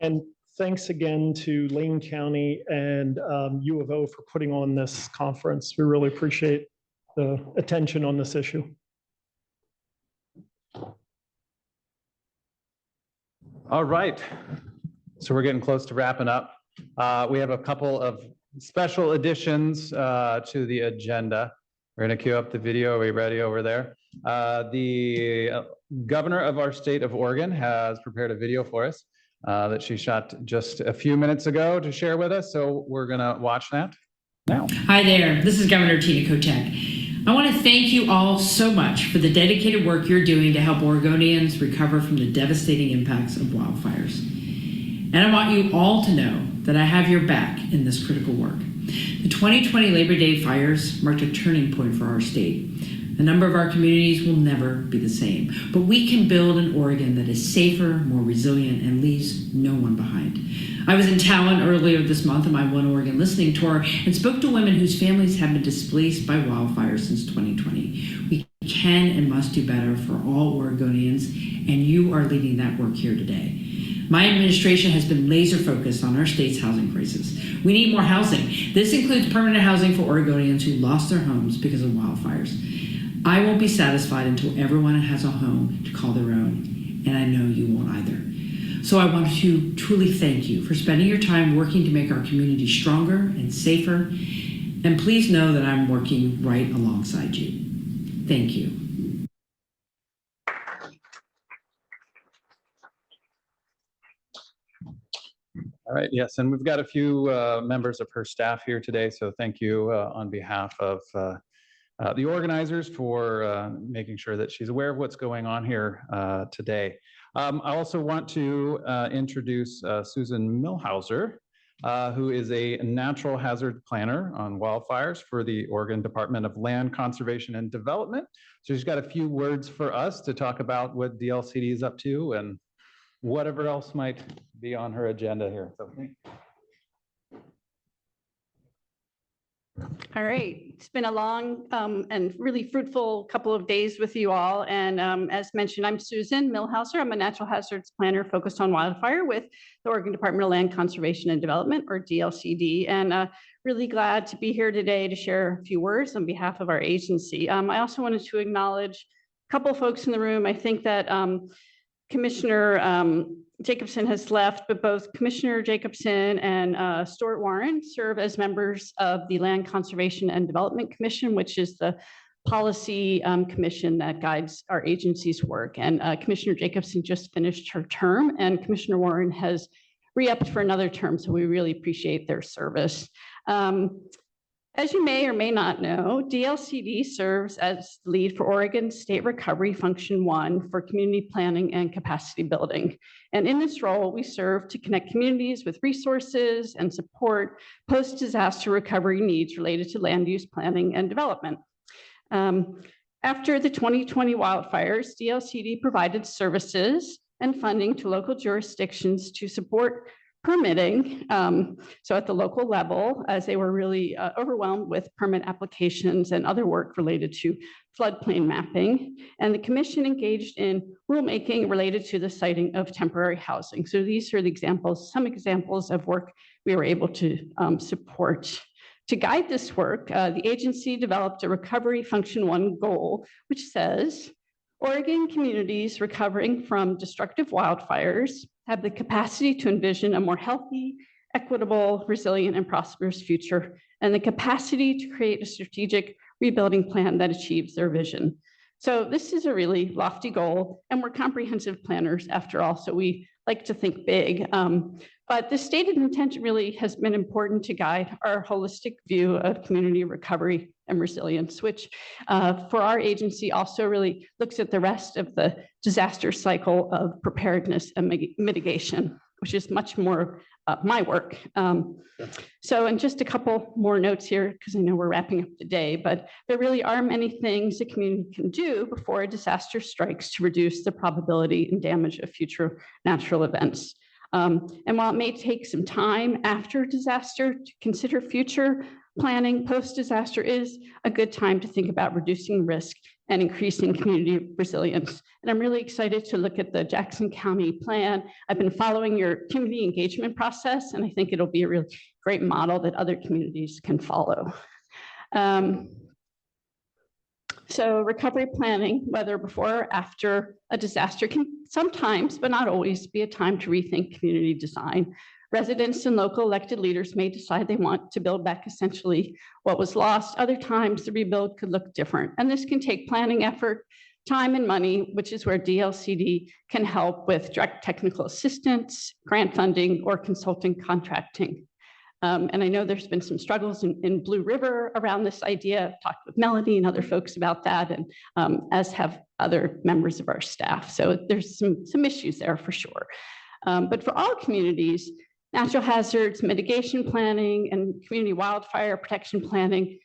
And thanks again to Lane County and U of O for putting on this conference. We really appreciate the attention on this issue. All right. So we're getting close to wrapping up. We have a couple of special additions to the agenda. We're going to queue up the video. Are we ready over there? The governor of our state of Oregon has prepared a video for us that she shot just a few minutes ago to share with us. So we're going to watch that now. Hi there. This is Governor Tina Kotek. I want to thank you all so much for the dedicated work you're doing to help Oregonians recover from the devastating impacts of wildfires. And I want you all to know that I have your back in this critical work. The 2020 Labor Day fires marked a turning point for our state. A number of our communities will never be the same, but we can build an Oregon that is safer, more resilient, and leaves no one behind. I was in Talon earlier this month on my One Oregon listening tour and spoke to women whose families have been displaced by wildfires since 2020. We can and must do better for all Oregonians, and you are leading that work here today. My administration has been laser focused on our state's housing crisis. We need more housing. This includes permanent housing for Oregonians who lost their homes because of wildfires. I won't be satisfied until everyone has a home to call their own, and I know you won't either. So I want to truly thank you for spending your time working to make our community stronger and safer, and please know that I'm working right alongside you. Thank you. All right, yes, and we've got a few members of her staff here today, so thank you on behalf of the organizers for making sure that she's aware of what's going on here today. I also want to introduce Susan Millhauser, who is a natural hazard planner on wildfires for the Oregon Department of Land Conservation and Development. So she's got a few words for us to talk about what DLCD is up to and whatever else might be on her agenda here. So, all right, it's been a long and really fruitful couple of days with you all. And as mentioned, I'm Susan Millhauser. I'm a natural hazards planner focused on wildfire with the Oregon Department of Land Conservation and Development, or DLCD. And really glad to be here today to share a few words on behalf of our agency. I also wanted to acknowledge a couple of folks in the room. I think that Commissioner Jacobson has left, but both Commissioner Jacobson and Stuart Warren serve as members of the Land Conservation and Development Commission, which is the policy commission that guides our agency's work. And Commissioner Jacobson just finished her term, and Commissioner Warren has re-upped for another term, so we really appreciate their service. As you may or may not know, DLCD serves as lead for Oregon State Recovery Function 1 for community planning and capacity building. And in this role, we serve to connect communities with resources and support post-disaster recovery needs related to land use planning and development. After the 2020 wildfires, DLCD provided services and funding to local jurisdictions to support permitting, so at the local level, as they were really overwhelmed with permit applications and other work related to floodplain mapping. And the commission engaged in rulemaking related to the siting of temporary housing. So these are the examples, some examples of work we were able to support. To guide this work, the agency developed a Recovery Function 1 goal, which says, Oregon communities recovering from destructive wildfires have the capacity to envision a more healthy, equitable, resilient, and prosperous future, and the capacity to create a strategic rebuilding plan that achieves their vision. So this is a really lofty goal, and we're comprehensive planners after all, so we like to think big. But this stated intent really has been important to guide our holistic view of community recovery and resilience, which for our agency also really looks at the rest of the disaster cycle of preparedness and mitigation, which is much more my work. So, and just a couple more notes here, because I know we're wrapping up the day, but there really are many things the community can do before a disaster strikes to reduce the probability and damage of future natural events. And while it may take some time after a disaster to consider future planning post-disaster is a good time to think about reducing risk and increasing community resilience. And I'm really excited to look at the Jackson County plan. I've been following your community engagement process, and I think it'll be a really great model that other communities can follow. So recovery planning, whether before or after a disaster, can sometimes, but not always, be a time to rethink community design. Residents and local elected leaders may decide they want to build back essentially what was lost. Other times, the rebuild could look different. And this can take planning effort, time, and money, which is where DLCD can help with direct technical assistance, grant funding, or consulting contracting. And I know there's been some struggles in Blue River around this idea. I've talked with Melanie and other folks about that, and as have other members of our staff. So there's some issues there for sure. But for all communities, natural hazards mitigation planning and community wildfire protection planning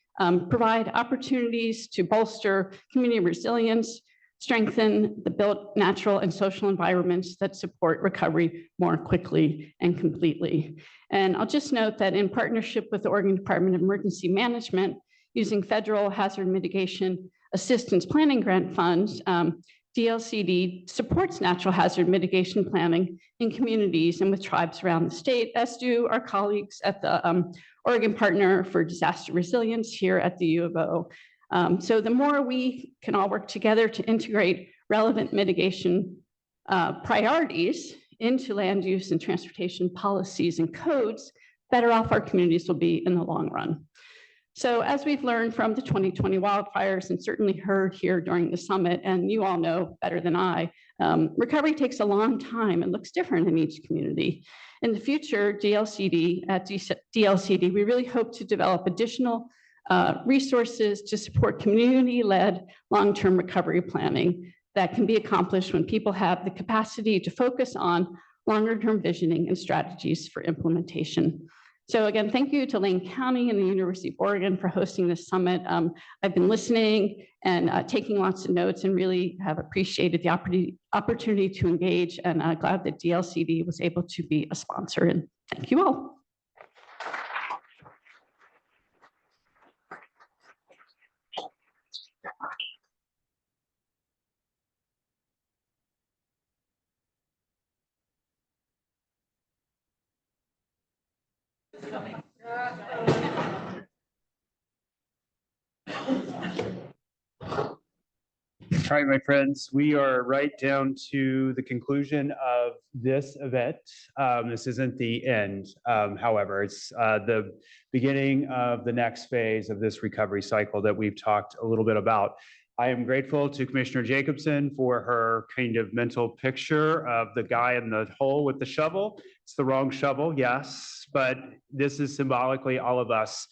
provide opportunities to bolster community resilience, strengthen the built natural and social environments that support recovery more quickly and completely. And I'll just note that in partnership with the Oregon Department of Emergency Management, using federal hazard mitigation assistance planning grant funds, DLCD supports natural hazard mitigation planning in communities and with tribes around the state, as do our colleagues at the Oregon Partner for Disaster Resilience here at the U of O. So the more we can all work together to integrate relevant mitigation priorities into land use and transportation policies and codes, better off our communities will be in the long run. So as we've learned from the 2020 wildfires and certainly heard here during the summit, and you all know better than I, recovery takes a long time and looks different in each community. In the future, at DLCD, we really hope to develop additional resources to support community-led long-term recovery planning that can be accomplished when people have the capacity to focus on longer-term visioning and strategies for implementation. So again, thank you to Lane County and the University of Oregon for hosting this summit. I've been listening and taking lots of notes and really have appreciated the opportunity to engage, and glad that DLCD was able to be a sponsor, and thank you all. All right, my friends, we are right down to the conclusion of this event. This isn't the end, however, it's the beginning of the next phase of this recovery cycle that we've talked a little bit about. I am grateful to Commissioner Jacobson for her kind of mental picture of the guy in the hole with the shovel. It's the wrong shovel, yes, but this is symbolically all of us.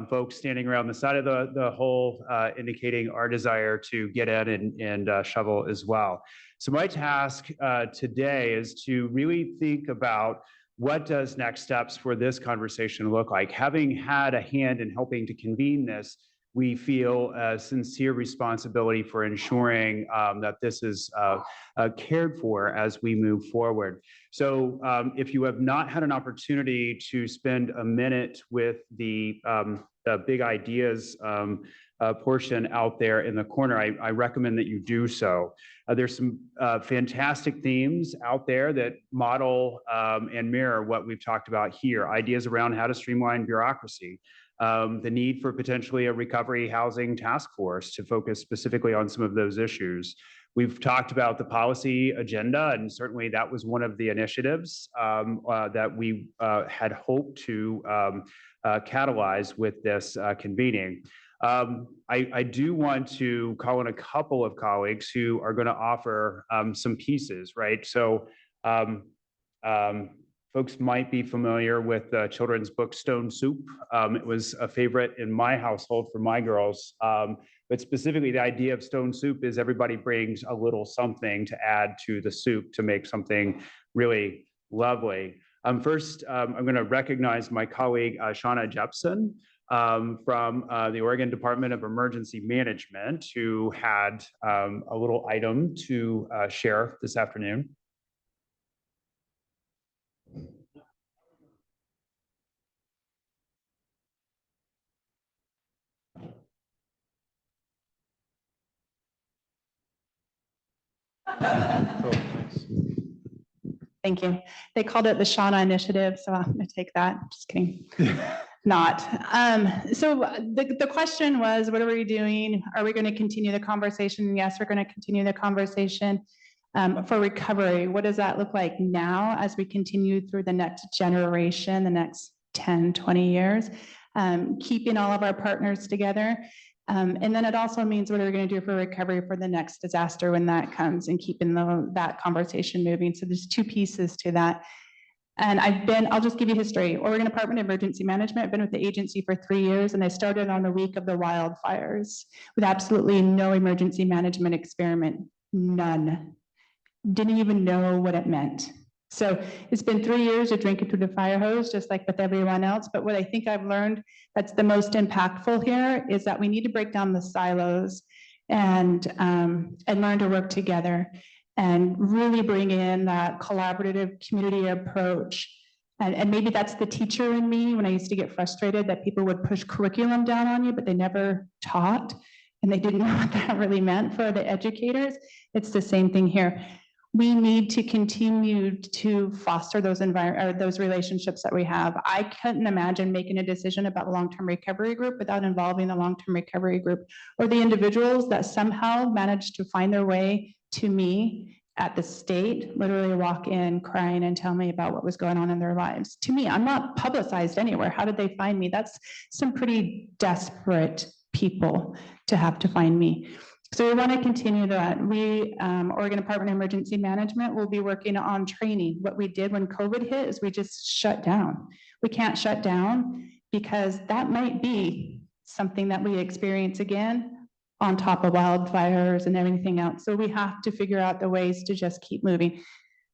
Folks standing around the side of the hole, indicating our desire to get in and shovel as well. So my task today is to really think about what does next steps for this conversation look like. Having had a hand in helping to convene this, we feel a sincere responsibility for ensuring that this is cared for as we move forward. So if you have not had an opportunity to spend a minute with the big ideas portion out there in the corner, I recommend that you do so. There's some fantastic themes out there that model and mirror what we've talked about here. Ideas around how to streamline bureaucracy, the need for potentially a recovery housing task force to focus specifically on some of those issues. We've talked about the policy agenda, and certainly that was one of the initiatives that we had hoped to catalyze with this convening. I do want to call in a couple of colleagues who are going to offer some pieces, right? So folks might be familiar with the children's book Stone Soup. It was a favorite in my household for my girls. But specifically, the idea of Stone Soup is everybody brings a little something to add to the soup to make something really lovely. First, I'm going to recognize my colleague, Shauna Jepson, from the Oregon Department of Emergency Management, who had a little item to share this afternoon. Thank you. They called it the Shauna Initiative, so I'm going to take that. Just kidding. Not. So the question was, what are we doing? Are we going to continue the conversation? Yes, we're going to continue the conversation for recovery. What does that look like now as we continue through the next generation, the next 10, 20 years, keeping all of our partners together? And then it also means what are we going to do for recovery for the next disaster when that comes, and keeping that conversation moving. So there's two pieces to that. And I'll just give you history. Oregon Department of Emergency Management, I've been with the agency for 3 years, and I started on the week of the wildfires with absolutely no emergency management experiment, none. Didn't even know what it meant. So it's been 3 years of drinking through the fire hose, just like with everyone else. But what I think I've learned that's the most impactful here is that we need to break down the silos and learn to work together and really bring in that collaborative community approach. And maybe that's the teacher in me when I used to get frustrated that people would push curriculum down on you, but they never taught, and they didn't know what that really meant for the educators. It's the same thing here. We need to continue to foster those relationships that we have. I couldn't imagine making a decision about a long-term recovery group without involving the long-term recovery group or the individuals that somehow managed to find their way to me at the state, literally walk in crying and tell me about what was going on in their lives. To me, I'm not publicized anywhere. How did they find me? That's some pretty desperate people to have to find me. So we want to continue that. We, Oregon Department of Emergency Management, will be working on training. What we did when COVID hit is we just shut down. We can't shut down because that might be something that we experience again on top of wildfires and everything else. So we have to figure out the ways to just keep moving.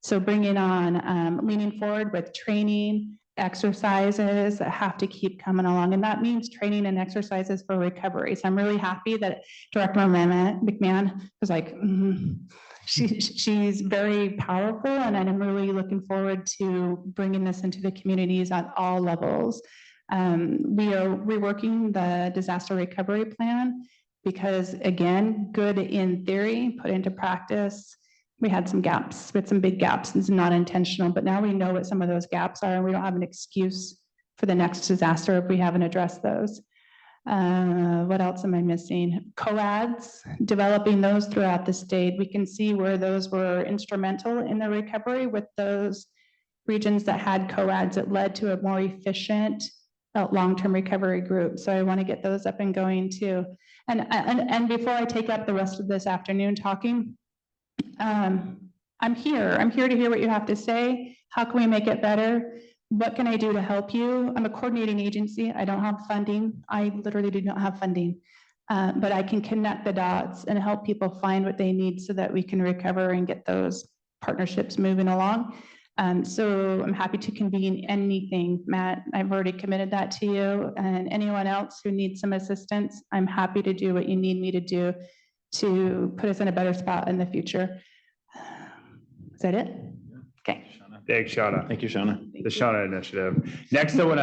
So bringing on, leaning forward with training, exercises that have to keep coming along. And that means training and exercises for recovery. So I'm really happy that Director McMahon was like, she's very powerful. And I'm really looking forward to bringing this into the communities at all levels. We are reworking the disaster recovery plan because, again, good in theory, put into practice, we had some gaps, we had some big gaps. It's not intentional, but now we know what some of those gaps are, and we don't have an excuse for the next disaster if we haven't addressed those. What else am I missing? COADs, developing those throughout the state. We can see where those were instrumental in the recovery with those regions that had COADs. It led to a more efficient long-term recovery group. So I want to get those up and going too. And before I take up the rest of this afternoon talking, I'm here to hear what you have to say. How can we make it better? What can I do to help you? I'm a coordinating agency. I don't have funding. I literally do not have funding, but I can connect the dots and help people find what they need so that we can recover and get those partnerships moving along. So I'm happy to convene anything. Matt, I've already committed that to you, and anyone else who needs some assistance, I'm happy to do what you need me to do to put us in a better spot in the future. Is that it? Okay. Thanks, Shauna. Thank you, Shauna. The Shauna Initiative. Next, I want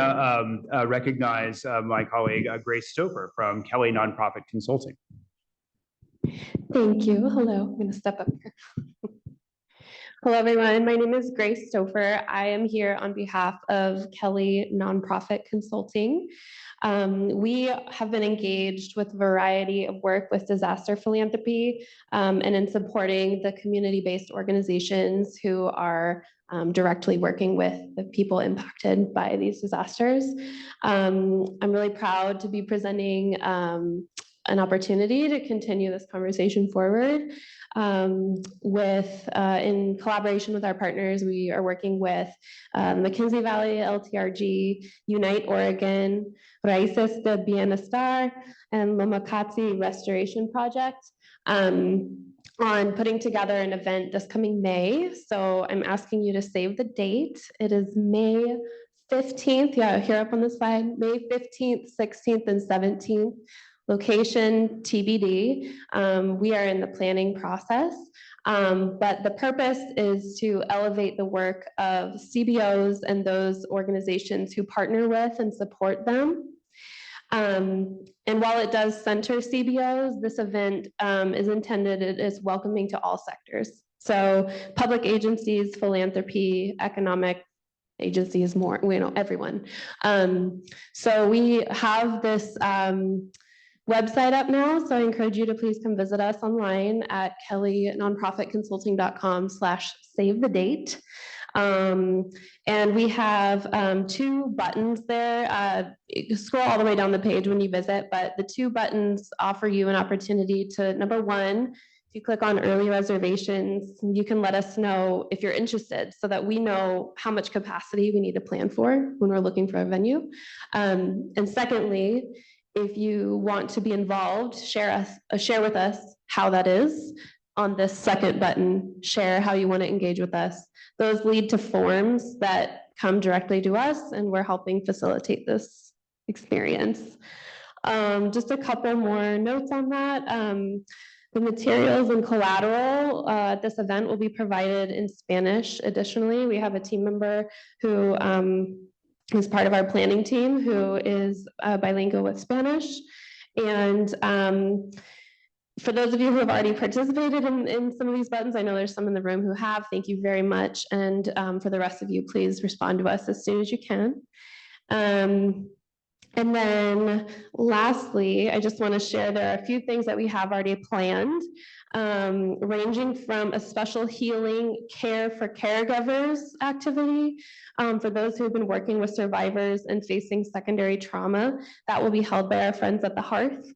to recognize my colleague, Grace Stouffer from Kelly Nonprofit Consulting. Thank you. Hello, I'm going to step up here. Hello, everyone. My name is Grace Stouffer. I am here on behalf of Kelly Nonprofit Consulting. We have been engaged with a variety of work with disaster philanthropy and in supporting the community-based organizations who are directly working with the people impacted by these disasters. I'm really proud to be presenting an opportunity to continue this conversation forward. In collaboration with our partners, we are working with McKinsey Valley, LTRG, Unite Oregon, Raíces de Bienestar, and Lomakatsi Restoration Project on putting together an event this coming May. So I'm asking you to save the date. It is May 15th, here up on the slide, May 15th, 16th, and 17th. Location TBD. We are in the planning process, but the purpose is to elevate the work of CBOs and those organizations who partner with and support them. And while it does center CBOs, this event is intended, it is welcoming to all sectors. So public agencies, philanthropy, economic agencies, more, everyone. So we have this website up now. So I encourage you to please come visit us online at kellynonprofitconsulting.com/save-the-date. And we have 2 buttons there. Scroll all the way down the page when you visit, but the 2 buttons offer you an opportunity to, number 1, if you click on early reservations, you can let us know if you're interested so that we know how much capacity we need to plan for when we're looking for a venue. And secondly, if you want to be involved, share with us how that is on this second button, share how you want to engage with us. Those lead to forms that come directly to us, and we're helping facilitate this experience. Just a couple more notes on that. The materials and collateral at this event will be provided in Spanish. Additionally, we have a team member who is part of our planning team who is bilingual with Spanish. And for those of you who have already participated in some of these buttons, I know there's some in the room who have, thank you very much. And for the rest of you, please respond to us as soon as you can. And then lastly, I just want to share there are a few things that we have already planned, ranging from a special healing care for caregivers activity for those who have been working with survivors and facing secondary trauma. That will be held by our friends at the Hearth,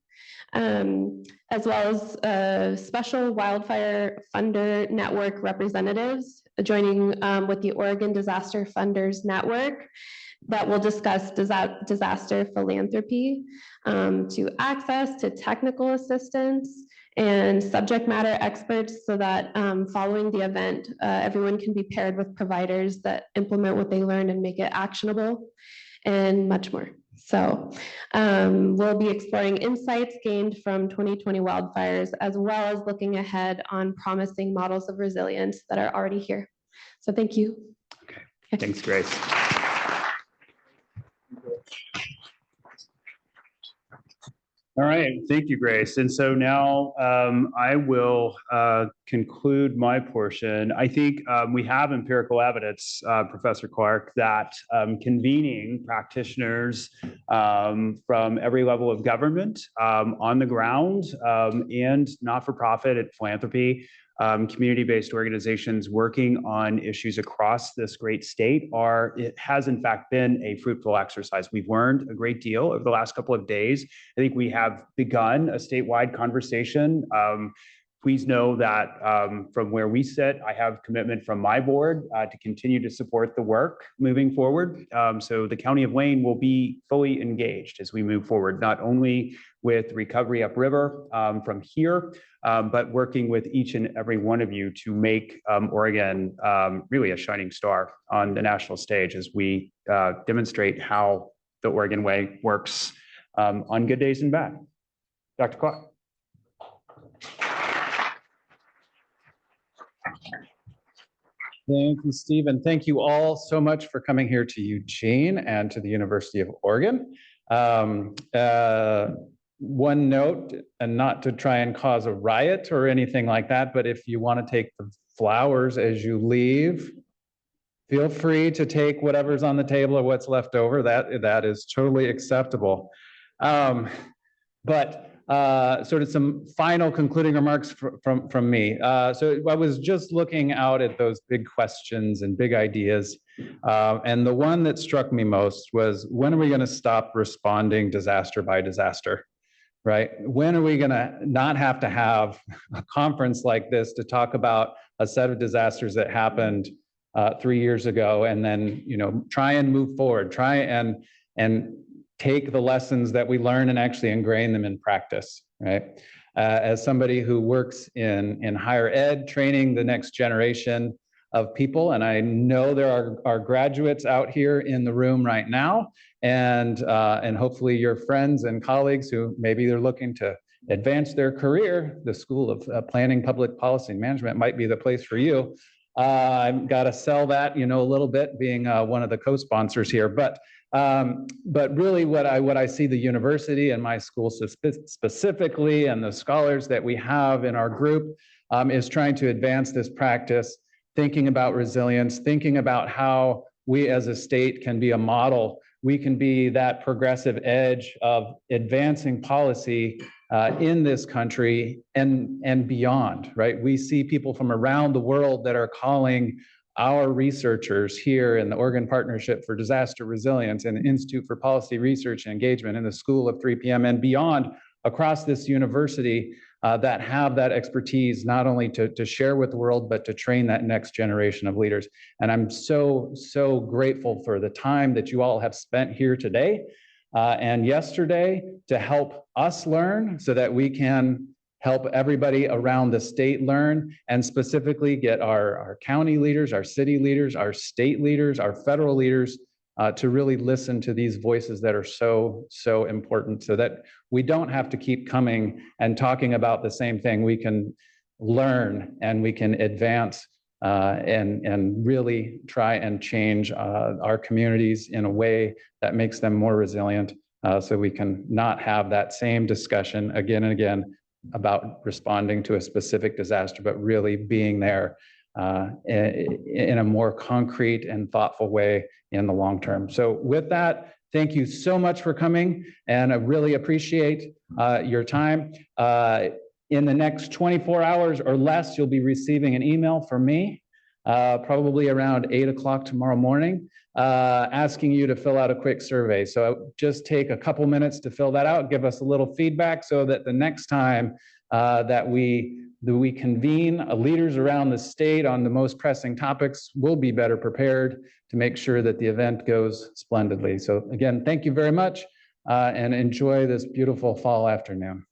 as well as special wildfire funder network representatives joining with the Oregon Disaster Funders Network that will discuss disaster philanthropy, to access to technical assistance and subject matter experts so that following the event, everyone can be paired with providers that implement what they learned and make it actionable, and much more. So we'll be exploring insights gained from 2020 wildfires, as well as looking ahead on promising models of resilience that are already here. So thank you. Okay, thanks, Grace. All right, thank you, Grace. And so now I will conclude my portion. I think we have empirical evidence, Professor Clark, that convening practitioners from every level of government on the ground and not-for-profit and philanthropy, community-based organizations working on issues across this great state it has in fact been a fruitful exercise. We've learned a great deal over the last couple of days. I think we have begun a statewide conversation. Please know that from where we sit, I have commitment from my board to continue to support the work moving forward. So the County of Lane will be fully engaged as we move forward, not only with Recovery Upriver from here, but working with each and every one of you to make Oregon really a shining star on the national stage as we demonstrate how the Oregon way works on good days and bad. Dr. Clark. Thank you, Steve, and thank you all so much for coming here to Eugene and to the University of Oregon. One note, and not to try and cause a riot or anything like that, but if you want to take the flowers as you leave, feel free to take whatever's on the table or what's left over. That is totally acceptable. But sort of some final concluding remarks from me. So I was just looking out at those big questions and big ideas. And the one that struck me most was, when are we going to stop responding disaster by disaster, right? When are we going to not have to have a conference like this to talk about a set of disasters that happened 3 years ago, and then, try and move forward, try and take the lessons that we learn and actually ingrain them in practice, right? As somebody who works in higher ed, training the next generation of people, and I know there are graduates out here in the room right now, and hopefully your friends and colleagues who maybe they're looking to advance their career, the School of Planning, Public Policy and Management might be the place for you. I've got to sell that, a little bit, being one of the co-sponsors here, but really what I see the university and my school specifically, and the scholars that we have in our group, is trying to advance this practice, thinking about resilience, thinking about how we as a state can be a model. We can be that progressive edge of advancing policy in this country and beyond, right? We see people from around the world that are calling our researchers here in the Oregon Partnership for Disaster Resilience and the Institute for Policy Research and Engagement in the School of 3PM and beyond across this university that have that expertise, not only to share with the world, but to train that next generation of leaders. And I'm so grateful for the time that you all have spent here today and yesterday to help us learn so that we can help everybody around the state learn, and specifically get our county leaders, our city leaders, our state leaders, our federal leaders to really listen to these voices that are so important, so that we don't have to keep coming and talking about the same thing. We can learn and we can advance and really try and change our communities in a way that makes them more resilient, so we can not have that same discussion again and again about responding to a specific disaster, but really being there in a more concrete and thoughtful way in the long term. So with that, thank you so much for coming, and I really appreciate your time. In the next 24 hours or less, you'll be receiving an email from me, probably around 8 o'clock tomorrow morning, asking you to fill out a quick survey. So just take a couple minutes to fill that out, give us a little feedback so that the next time that we convene leaders around the state on the most pressing topics, we'll be better prepared to make sure that the event goes splendidly. So again, thank you very much and enjoy this beautiful fall afternoon.